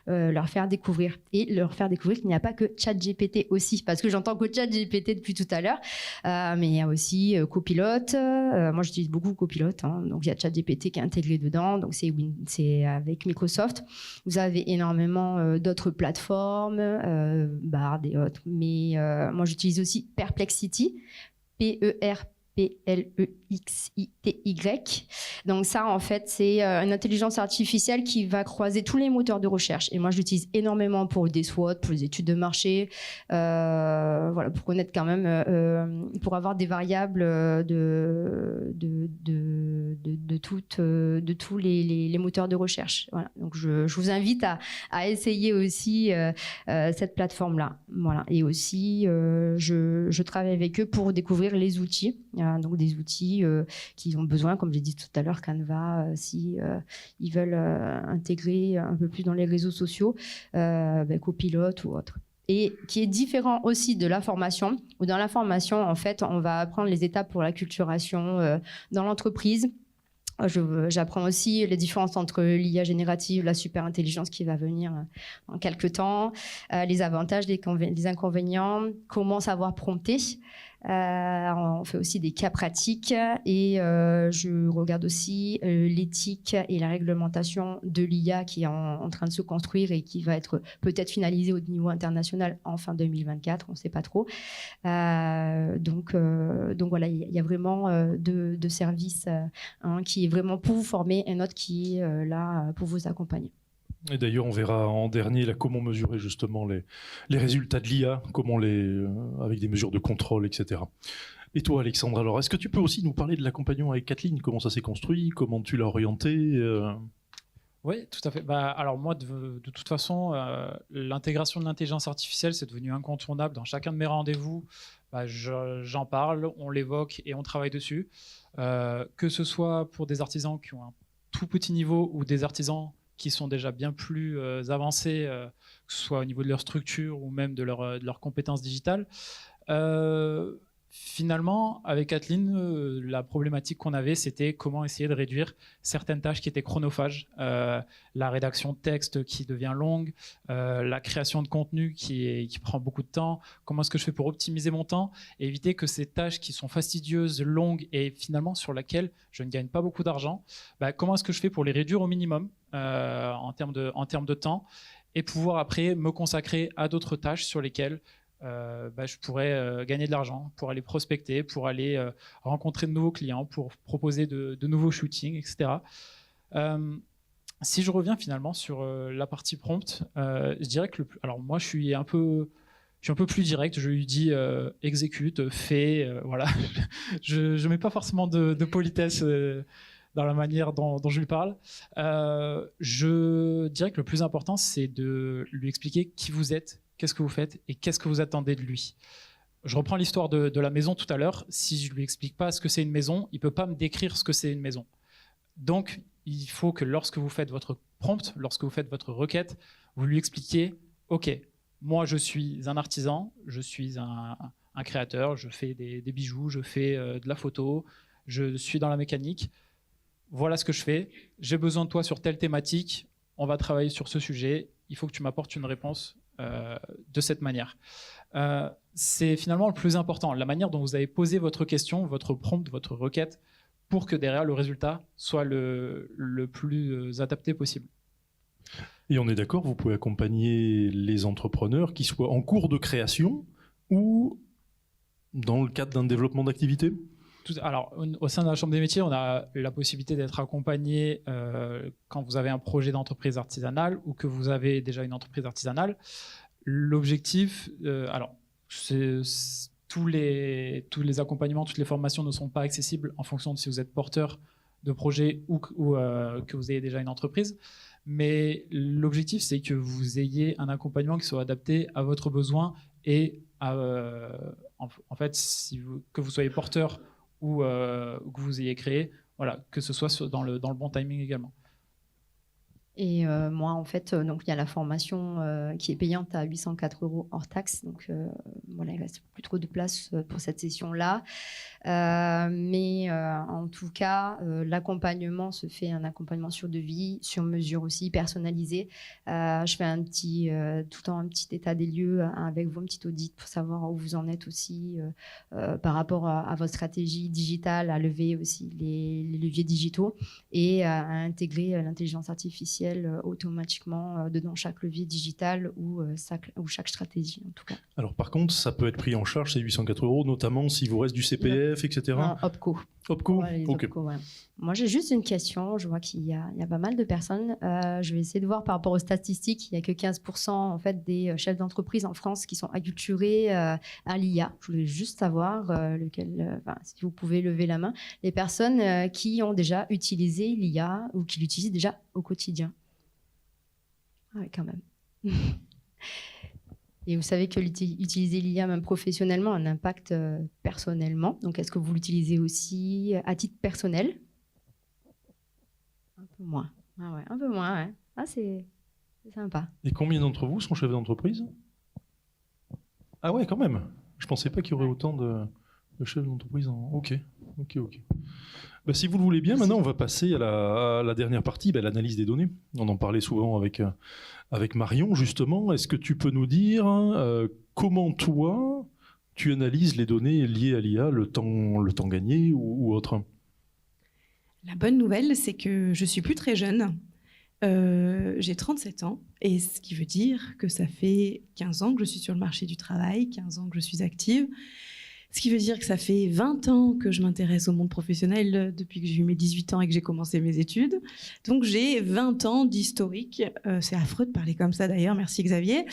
Speaker 5: leur faire découvrir. Et leur faire découvrir qu'il n'y a pas que ChatGPT aussi, parce que j'entends que ChatGPT depuis tout à l'heure, mais il y a aussi Copilot. Moi, j'utilise beaucoup Copilot, donc il y a ChatGPT qui est intégré dedans. Donc c'est avec Microsoft. Vous avez énormément d'autres plateformes, Bard et autres. Mais moi, j'utilise aussi Perplexity, Perplexity. Donc ça, en fait, c'est une intelligence artificielle qui va croiser tous les moteurs de recherche. Et moi, je l'utilise énormément pour des SWOT, pour les études de marché, voilà, pour connaître quand même, pour avoir des variables de tous les moteurs de recherche. Voilà. Donc je vous invite à essayer aussi cette plateforme-là. Voilà. Et aussi, je travaille avec eux pour découvrir les outils. Donc des outils qui ont besoin, comme j'ai dit tout à l'heure, Canva, si ils veulent intégrer un peu plus dans les réseaux sociaux, Copilote ou autre. Et qui est différent aussi de la formation, où dans la formation, en fait, on va apprendre les étapes pour l'acculturation dans l'entreprise. J'apprends aussi les différences entre l'IA générative, la super intelligence qui va venir en quelques temps, les avantages, les inconvénients, comment savoir prompter. On fait aussi des cas pratiques et je regarde aussi l'éthique et la réglementation de l'IA qui est en train de se construire et qui va être peut-être finalisée au niveau international en fin 2024, on ne sait pas trop. Donc voilà, il y a vraiment deux services, un qui est vraiment pour vous former et un autre qui est là pour vous accompagner.
Speaker 1: Et d'ailleurs, on verra en dernier là, comment mesurer justement les résultats de l'IA, avec des mesures de contrôle, etc. Et toi, Alexandre, alors, est-ce que tu peux aussi nous parler de l'accompagnement avec Kathleen? Comment ça s'est construit? Comment tu l'as orienté?
Speaker 4: Oui, tout à fait. Alors moi, de toute façon, l'intégration de l'intelligence artificielle, c'est devenu incontournable. Dans chacun de mes rendez-vous, j'en parle, on l'évoque et on travaille dessus. Que ce soit pour des artisans qui ont un tout petit niveau ou des artisans qui sont déjà bien plus avancés, que ce soit au niveau de leur structure ou même de leurs compétences digitales. Finalement, avec Kathleen, la problématique qu'on avait, c'était comment essayer de réduire certaines tâches qui étaient chronophages. La rédaction de texte qui devient longue, la création de contenu qui prend beaucoup de temps. Comment est-ce que je fais pour optimiser mon temps et éviter que ces tâches qui sont fastidieuses, longues et finalement sur lesquelles je ne gagne pas beaucoup d'argent, comment est-ce que je fais pour les réduire au minimum en termes de temps et pouvoir après me consacrer à d'autres tâches sur lesquelles je pourrais gagner de l'argent, pour aller prospecter, pour aller rencontrer de nouveaux clients, pour proposer de nouveaux shootings, etc. Si je reviens finalement sur la partie prompt, je dirais que alors moi je suis un peu plus direct, je lui dis exécute, fais, voilà. Je mets pas forcément de politesse dans la manière dont je lui parle. Je dirais que le plus important, c'est de lui expliquer qui vous êtes, qu'est-ce que vous faites et qu'est-ce que vous attendez de lui. Je reprends l'histoire de la maison tout à l'heure. Si je ne lui explique pas ce que c'est une maison, il ne peut pas me décrire ce que c'est une maison. Donc, il faut que lorsque vous faites votre prompt, lorsque vous faites votre requête, vous lui expliquiez « Ok, moi je suis un artisan, je suis un créateur, je fais des bijoux, je fais de la photo, je suis dans la mécanique. Voilà ce que je fais. J'ai besoin de toi sur telle thématique. On va travailler sur ce sujet. Il faut que tu m'apportes une réponse de cette manière. » C'est finalement le plus important, la manière dont vous avez posé votre question, votre prompt, votre requête, pour que derrière le résultat soit le plus adapté possible.
Speaker 1: Et on est d'accord, vous pouvez accompagner les entrepreneurs qui soient en cours de création ou dans le cadre d'un développement d'activité?
Speaker 4: Alors, au sein de la Chambre des métiers, on a la possibilité d'être accompagné quand vous avez un projet d'entreprise artisanale ou que vous avez déjà une entreprise artisanale. L'objectif, tous les accompagnements, toutes les formations ne sont pas accessibles en fonction de si vous êtes porteur de projet ou que vous ayez déjà une entreprise. Mais l'objectif, c'est que vous ayez un accompagnement qui soit adapté à votre besoin et en fait, que vous soyez porteur ou que vous ayez créé, voilà, que ce soit dans le bon timing également.
Speaker 5: Et moi, en fait, donc il y a la formation qui est payante à 804 € hors taxe. Donc voilà, il ne reste plus trop de place pour cette session-là. Mais en tout cas, l'accompagnement se fait un accompagnement sur devis, sur mesure aussi, personnalisé. Je fais tout le temps un petit état des lieux avec vous, un petit audit pour savoir où vous en êtes aussi par rapport à votre stratégie digitale, à lever aussi les leviers digitaux et à intégrer l'intelligence artificielle automatiquement dedans chaque levier digital ou chaque stratégie en tout cas.
Speaker 1: Alors par contre, ça peut être pris en charge, ces 804 €, notamment s'il vous reste du CPF, etc.
Speaker 5: OPCO.
Speaker 1: OPCO,
Speaker 5: ouais,
Speaker 1: ok.
Speaker 5: OPCO, ouais. Moi j'ai juste une question, je vois qu'il y a pas mal de personnes. Je vais essayer de voir par rapport aux statistiques, il n'y a que 15% en fait, des chefs d'entreprise en France qui sont acculturés à l'IA. Je voulais juste savoir si vous pouvez lever la main, les personnes qui ont déjà utilisé l'IA ou qui l'utilisent déjà au quotidien. Ouais, quand même. Et vous savez que utiliser l'IA même professionnellement a un impact personnellement. Donc, est-ce que vous l'utilisez aussi à titre personnel? Un peu moins. Ah ouais, un peu moins, ouais. Ah, c'est sympa.
Speaker 1: Et combien d'entre vous sont chefs d'entreprise? Ah ouais, quand même. Je pensais pas qu'il y aurait autant de chefs d'entreprise. Ok. Bah, si vous le voulez bien, maintenant on va passer à la dernière partie, l'analyse des données. On en parlait souvent avec Marion, justement. Est-ce que tu peux nous dire comment toi, tu analyses les données liées à l'IA, le temps gagné ou autre?
Speaker 2: La bonne nouvelle, c'est que je suis plus très jeune. J'ai 37 ans, et ce qui veut dire que ça fait 15 ans que je suis sur le marché du travail, 15 ans que je suis active. Ce qui veut dire que ça fait 20 ans que je m'intéresse au monde professionnel depuis que j'ai eu mes 18 ans et que j'ai commencé mes études. Donc j'ai 20 ans d'historique. C'est affreux de parler comme ça d'ailleurs, merci Xavier.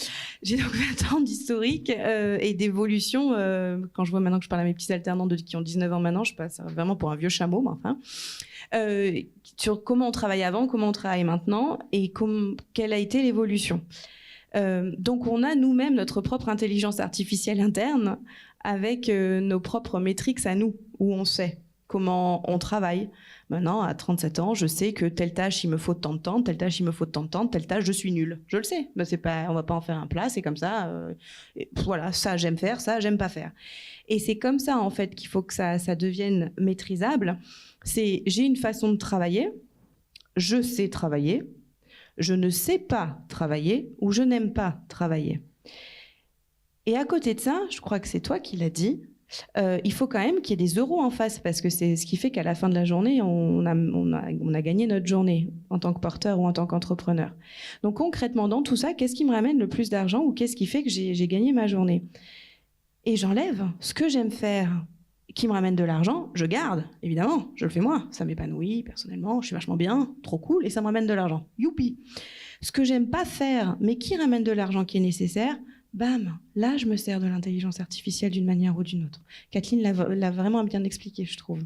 Speaker 2: J'ai donc 20 ans d'historique et d'évolution. Quand je vois maintenant que je parle à mes petits alternants qui ont 19 ans maintenant, je passe vraiment pour un vieux chameau, mais enfin. Sur comment on travaille avant, comment on travaille maintenant et quelle a été l'évolution. Donc on a nous-mêmes notre propre intelligence artificielle interne avec nos propres métriques à nous, où on sait comment on travaille. Maintenant, à 37 ans, je sais que telle tâche, il me faut tant de temps, telle tâche, il me faut tant de temps, telle tâche, je suis nulle. Je le sais. Ben, on va pas en faire un plat, c'est comme ça. Voilà, ça, j'aime faire, ça, j'aime pas faire. Et c'est comme ça, en fait, qu'il faut que ça devienne maîtrisable. J'ai une façon de travailler, je sais travailler, je ne sais pas travailler ou je n'aime pas travailler. Et à côté de ça, je crois que c'est toi qui l'as dit, il faut quand même qu'il y ait des euros en face, parce que c'est ce qui fait qu'à la fin de la journée, on a gagné notre journée en tant que porteur ou en tant qu'entrepreneur. Donc concrètement, dans tout ça, qu'est-ce qui me ramène le plus d'argent ou qu'est-ce qui fait que j'ai gagné ma journée? Et j'enlève ce que j'aime faire, qui me ramène de l'argent, je garde, évidemment, je le fais moi, ça m'épanouit personnellement, je suis vachement bien, trop cool, et ça me ramène de l'argent, youpi. Ce que j'aime pas faire, mais qui ramène de l'argent qui est nécessaire, bam, là je me sers de l'intelligence artificielle d'une manière ou d'une autre. Kathleen l'a vraiment bien expliqué, je trouve.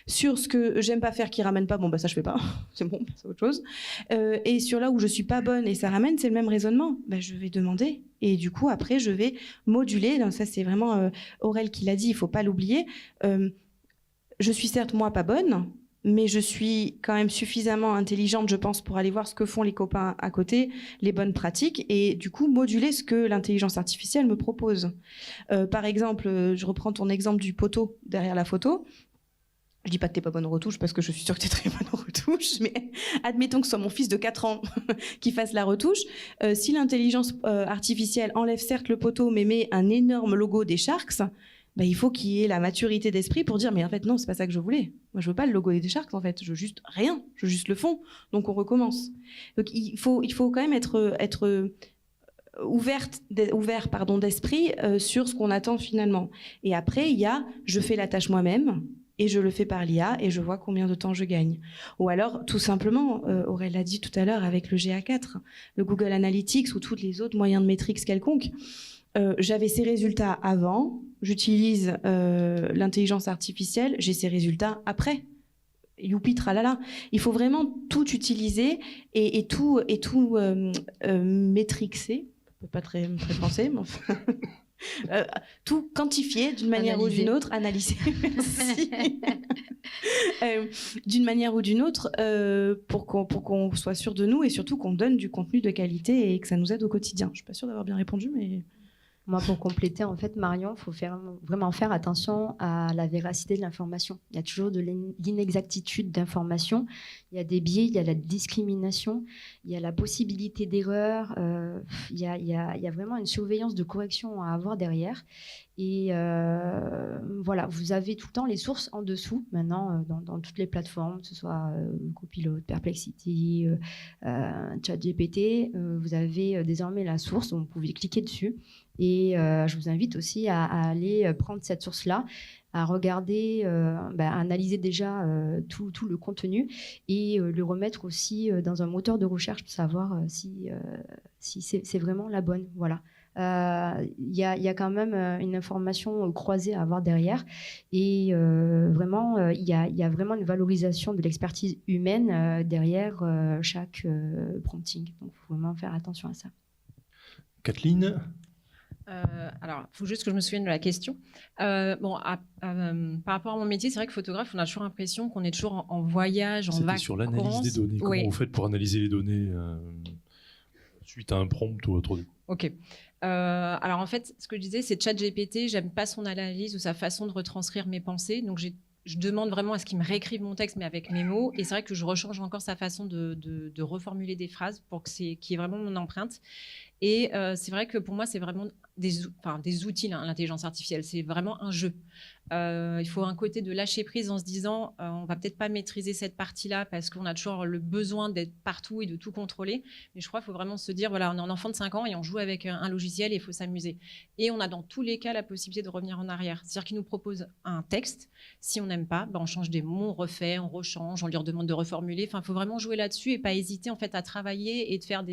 Speaker 2: Sur ce que j'aime pas faire qui ramène pas, bon bah ça je fais pas, c'est bon, c'est autre chose. Et sur là où je suis pas bonne et ça ramène, c'est le même raisonnement. Bah, je vais demander et du coup après je vais moduler. Donc, ça c'est vraiment Aurel qui l'a dit, il faut pas l'oublier. Je suis certes moi pas bonne, mais je suis quand même suffisamment intelligente, je pense, pour aller voir ce que font les copains à côté, les bonnes pratiques, et du coup moduler ce que l'intelligence artificielle me propose. Par exemple, je reprends ton exemple du poteau derrière la photo. Je dis pas que t'es pas bonne aux retouches, parce que je suis sûre que t'es très bonne aux retouches, mais admettons que ce soit mon fils de 4 ans qui fasse la retouche. Si l'intelligence artificielle enlève certes le poteau, mais met un énorme logo des Sharks, bah, il faut qu'il y ait la maturité d'esprit pour dire mais en fait non, c'est pas ça que je voulais. Moi je veux pas le logo des Sharks en fait, je veux juste rien, je veux juste le fond. Donc on recommence. Donc il faut quand même être ouvert d'esprit sur ce qu'on attend finalement. Et après il y a je fais la tâche moi-même et je le fais par l'IA et je vois combien de temps je gagne. Ou alors tout simplement, Aurel l'a dit tout à l'heure avec le GA4, le Google Analytics ou tous les autres moyens de métriques quelconques. J'avais ces résultats avant, j'utilise l'intelligence artificielle, j'ai ces résultats après. Youpi, tralala. Il faut vraiment tout utiliser et tout métrixer. Pas très français, mais enfin... tout quantifier d'une manière ou d'une autre, analyser, merci. D'une manière ou d'une autre, pour qu'on soit sûr de nous et surtout qu'on donne du contenu de qualité et que ça nous aide au quotidien. Je suis pas sûre d'avoir bien répondu, mais...
Speaker 5: Moi, pour compléter, en fait, Marion, il faut vraiment faire attention à la véracité de l'information. Il y a toujours de l'inexactitude d'information. Il y a des biais, il y a la discrimination, il y a la possibilité d'erreur. Il y a vraiment une surveillance de correction à avoir derrière. Et voilà, vous avez tout le temps les sources en dessous, maintenant, dans toutes les plateformes, que ce soit Copilot, Perplexity, ChatGPT. Vous avez désormais la source, donc vous pouvez cliquer dessus. Et je vous invite aussi à aller prendre cette source-là, à regarder, à analyser déjà tout le contenu et le remettre aussi dans un moteur de recherche pour savoir si c'est vraiment la bonne. Voilà. Il y a quand même une information croisée à avoir derrière et vraiment il y a vraiment une valorisation de l'expertise humaine derrière chaque prompting. Donc il faut vraiment faire attention à ça.
Speaker 1: Kathleen,
Speaker 3: Alors, il faut juste que je me souvienne de la question. Par rapport à mon métier, c'est vrai que photographe, on a toujours l'impression qu'on est toujours en voyage, en vacances.
Speaker 1: C'était sur l'analyse des données. Comment vous faites pour analyser les données suite à un prompt ou autre du coup?
Speaker 3: Ok. Alors en fait, ce que je disais, c'est ChatGPT. J'aime pas son analyse ou sa façon de retranscrire mes pensées. Donc je demande vraiment à ce qu'il me réécrive mon texte, mais avec mes mots. Et c'est vrai que je rechange encore sa façon de reformuler des phrases pour qu'il y ait vraiment mon empreinte. Et c'est vrai que pour moi, c'est vraiment des outils, l'intelligence artificielle. C'est vraiment un jeu. Il faut un côté de lâcher prise en se disant on va peut-être pas maîtriser cette partie-là parce qu'on a toujours le besoin d'être partout et de tout contrôler. Mais je crois qu'il faut vraiment se dire voilà, on est un enfant de 5 ans et on joue avec un logiciel et il faut s'amuser. Et on a dans tous les cas la possibilité de revenir en arrière. C'est-à-dire qu'il nous propose un texte. Si on n'aime pas, on change des mots, on refait, on rechange, on lui redemande de reformuler. Enfin, il faut vraiment jouer là-dessus et pas hésiter en fait à travailler et de faire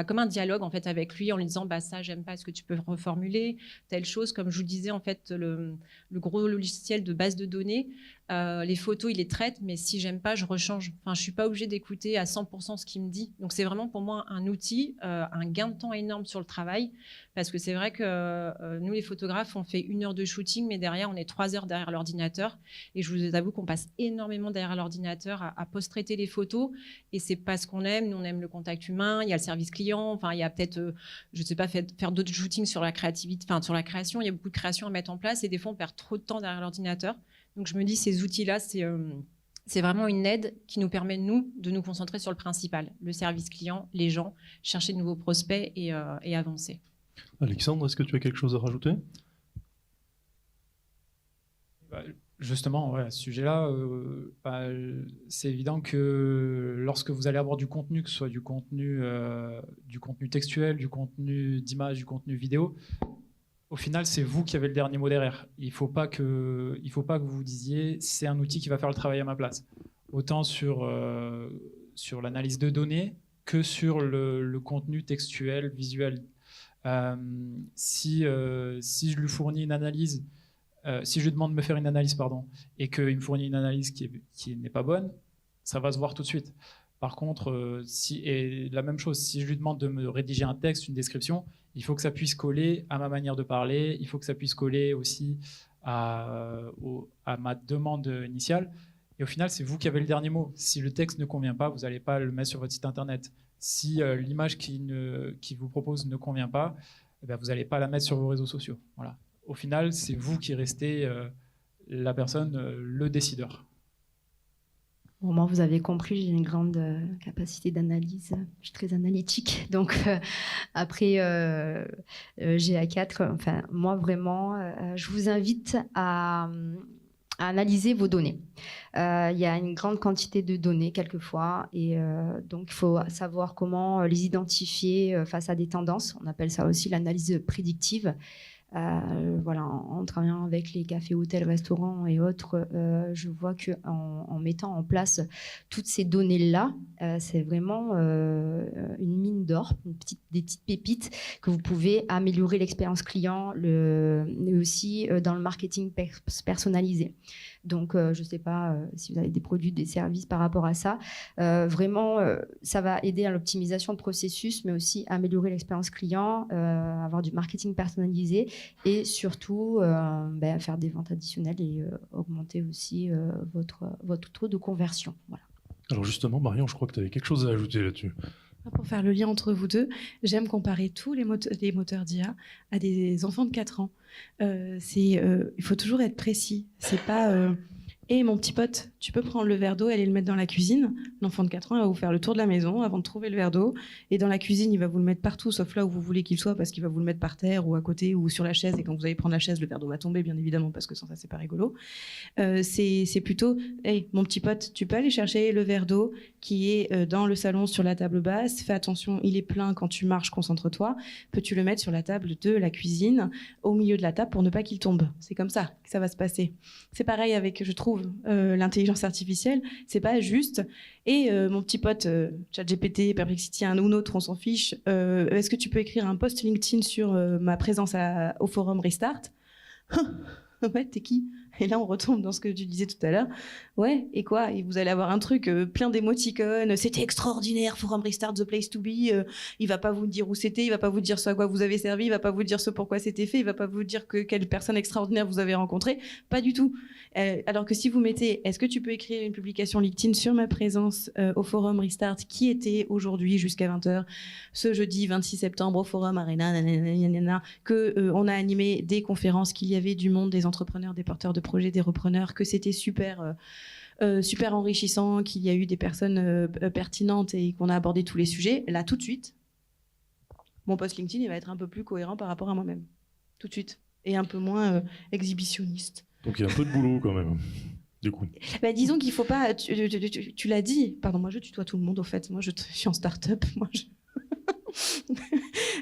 Speaker 3: comme un dialogue en fait avec lui en lui disant ça j'aime pas, est-ce que tu peux reformuler telle chose, comme je vous disais en fait le gros logiciel de base de données, les photos il les traite, mais si j'aime pas je rechange. Enfin, je suis pas obligée d'écouter à 100% ce qu'il me dit. Donc c'est vraiment pour moi un outil, un gain de temps énorme sur le travail, parce que c'est vrai que nous les photographes on fait 1 heure de shooting, mais derrière on est 3 heures derrière l'ordinateur, et je vous avoue qu'on passe énormément derrière l'ordinateur à post-traiter les photos, et c'est pas ce qu'on aime. Nous on aime le contact humain, il y a le service client, enfin il y a peut-être je sais pas, faire d'autres shootings sur la créativité, enfin sur la création, il y a beaucoup de créations à mettre en place et des fois on perd trop de temps derrière l'ordinateur. Donc je me dis ces outils-là, c'est vraiment une aide qui nous permet nous de nous concentrer sur le principal, le service client, les gens, chercher de nouveaux prospects et avancer.
Speaker 1: Alexandre, est-ce que tu as quelque chose à rajouter?
Speaker 4: Justement, à ce sujet-là, c'est évident que lorsque vous allez avoir du contenu, que ce soit du contenu textuel, du contenu d'image, du contenu vidéo, au final, c'est vous qui avez le dernier mot derrière. Il ne faut pas que vous vous disiez c'est un outil qui va faire le travail à ma place. Autant sur l'analyse de données que sur le contenu textuel, visuel. Si je lui fournis une analyse, si je lui demande de me faire une analyse, et qu'il me fournit une analyse qui n'est pas bonne, ça va se voir tout de suite. Par contre, et la même chose, si je lui demande de me rédiger un texte, une description, il faut que ça puisse coller à ma manière de parler, il faut que ça puisse coller aussi à ma demande initiale. Et au final, c'est vous qui avez le dernier mot. Si le texte ne convient pas, vous n'allez pas le mettre sur votre site internet. Si l'image qui vous propose ne convient pas, vous n'allez pas la mettre sur vos réseaux sociaux. Voilà. Au final, c'est vous qui restez la personne, le décideur.
Speaker 5: Bon, moi, vous avez compris, j'ai une grande capacité d'analyse. Je suis très analytique. Donc, après GA4, moi, vraiment, je vous invite à analyser vos données. Il y a une grande quantité de données, quelquefois, et donc il faut savoir comment les identifier face à des tendances. On appelle ça aussi l'analyse prédictive. En travaillant avec les cafés, hôtels, restaurants et autres, je vois qu'en mettant en place toutes ces données-là, c'est vraiment une mine d'or, des petites pépites que vous pouvez améliorer l'expérience client, mais aussi dans le marketing personnalisé. Donc, je ne sais pas si vous avez des produits, des services par rapport à ça. Vraiment, ça va aider à l'optimisation de processus, mais aussi améliorer l'expérience client, avoir du marketing personnalisé et surtout faire des ventes additionnelles et augmenter aussi votre taux de conversion. Voilà.
Speaker 1: Alors justement, Marion, je crois que tu avais quelque chose à ajouter là-dessus.
Speaker 2: Pour faire le lien entre vous deux, j'aime comparer tous les moteurs d'IA à des enfants de 4 ans. Il faut toujours être précis. C'est pas mon petit pote, tu peux prendre le verre d'eau et aller le mettre dans la cuisine. L'enfant de 4 ans, il va vous faire le tour de la maison avant de trouver le verre d'eau. Et dans la cuisine, il va vous le mettre partout, sauf là où vous voulez qu'il soit, parce qu'il va vous le mettre par terre ou à côté ou sur la chaise. Et quand vous allez prendre la chaise, le verre d'eau va tomber, bien évidemment, parce que sans ça, c'est pas rigolo. C'est plutôt, hey, mon petit pote, tu peux aller chercher le verre d'eau qui est dans le salon sur la table basse. Fais attention, il est plein quand tu marches, concentre-toi. Peux-tu le mettre sur la table de la cuisine, au milieu de la table, pour ne pas qu'il tombe? C'est comme ça que ça va se passer. C'est pareil avec, je trouve, l'intelligence artificielle. C'est pas juste. Et mon petit pote, ChatGPT, Perplexity, un ou autre, on s'en fiche. Est-ce que tu peux écrire un post LinkedIn sur ma présence au forum Restart? Ouais, t'es qui? Et là, on retombe dans ce que tu disais tout à l'heure. Ouais, et quoi? Et vous allez avoir un truc plein d'émoticônes. C'était extraordinaire, Forum Restart, the place to be. Il va pas vous dire où c'était, il va pas vous dire ce à quoi vous avez servi, il va pas vous dire ce pourquoi c'était fait, il va pas vous dire quelle personne extraordinaire vous avez rencontrée. Pas du tout. Alors que si vous mettez, est-ce que tu peux écrire une publication LinkedIn sur ma présence au Forum Restart qui était aujourd'hui jusqu'à 20h, ce jeudi 26 septembre au Forum Arena, qu'on a animé des conférences, qu'il y avait du monde, des entrepreneurs, des porteurs de projets, des repreneurs, que c'était super enrichissant, qu'il y a eu des personnes pertinentes et qu'on a abordé tous les sujets. Là, tout de suite, mon post LinkedIn il va être un peu plus cohérent par rapport à moi-même. Tout de suite. Et un peu moins exhibitionniste.
Speaker 1: Donc il y a un peu de boulot quand même, du coup.
Speaker 2: Bah, disons qu'il ne faut pas... Tu l'as dit. Pardon, moi je tutoie tout le monde au fait. Moi je suis en start-up.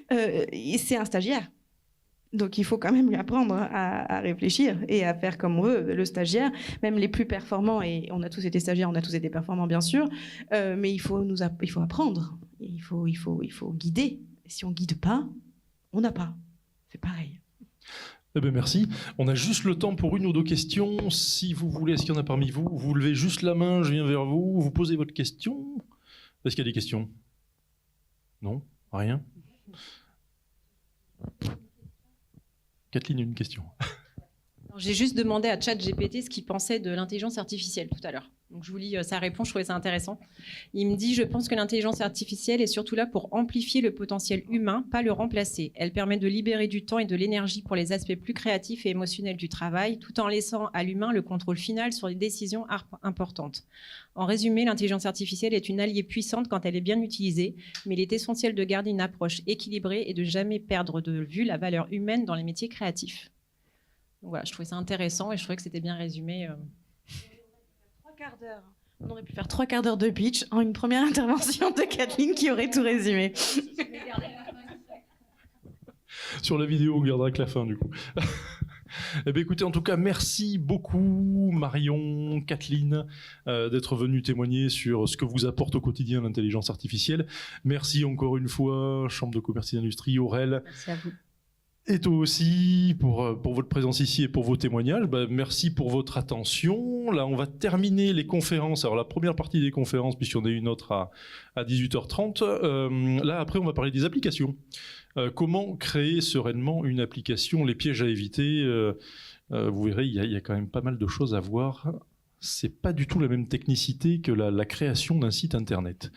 Speaker 2: C'est un stagiaire. Donc il faut quand même lui apprendre à réfléchir et à faire comme on veut. Le stagiaire, même les plus performants, et on a tous été stagiaires, on a tous été performants bien sûr, mais il faut apprendre, il faut guider. Et si on guide pas, on n'a pas. C'est pareil.
Speaker 1: Eh bien, merci. On a juste le temps pour une ou deux questions. Si vous voulez, est-ce qu'il y en a parmi vous? Vous levez juste la main, je viens vers vous, vous posez votre question. Est-ce qu'il y a des questions? Non? Rien? Kathleen, une question.
Speaker 3: J'ai juste demandé à ChatGPT ce qu'il pensait de l'intelligence artificielle tout à l'heure. Donc je vous lis sa réponse, je trouvais ça intéressant. Il me dit « Je pense que l'intelligence artificielle est surtout là pour amplifier le potentiel humain, pas le remplacer. Elle permet de libérer du temps et de l'énergie pour les aspects plus créatifs et émotionnels du travail, tout en laissant à l'humain le contrôle final sur les décisions importantes. En résumé, l'intelligence artificielle est une alliée puissante quand elle est bien utilisée, mais il est essentiel de garder une approche équilibrée et de jamais perdre de vue la valeur humaine dans les métiers créatifs. » Donc voilà, je trouvais ça intéressant et je trouvais que c'était bien résumé.
Speaker 2: On aurait pu faire 3 quarts d'heure de pitch en une première intervention de Kathleen qui aurait tout résumé.
Speaker 1: Sur la vidéo, on gardera que la fin du coup. Eh bien, écoutez, en tout cas, merci beaucoup Marion, Kathleen, d'être venus témoigner sur ce que vous apporte au quotidien l'intelligence artificielle. Merci encore une fois, Chambre de commerce et d'industrie, Aurel.
Speaker 5: Merci à vous.
Speaker 1: Et toi aussi, pour votre présence ici et pour vos témoignages. Merci pour votre attention. Là, on va terminer les conférences. Alors, la première partie des conférences, puisqu'il y en a une autre à 18h30. Là, après, on va parler des applications. Comment créer sereinement une application? Les pièges à éviter. Vous verrez, il y a quand même pas mal de choses à voir. C'est pas du tout la même technicité que la création d'un site internet.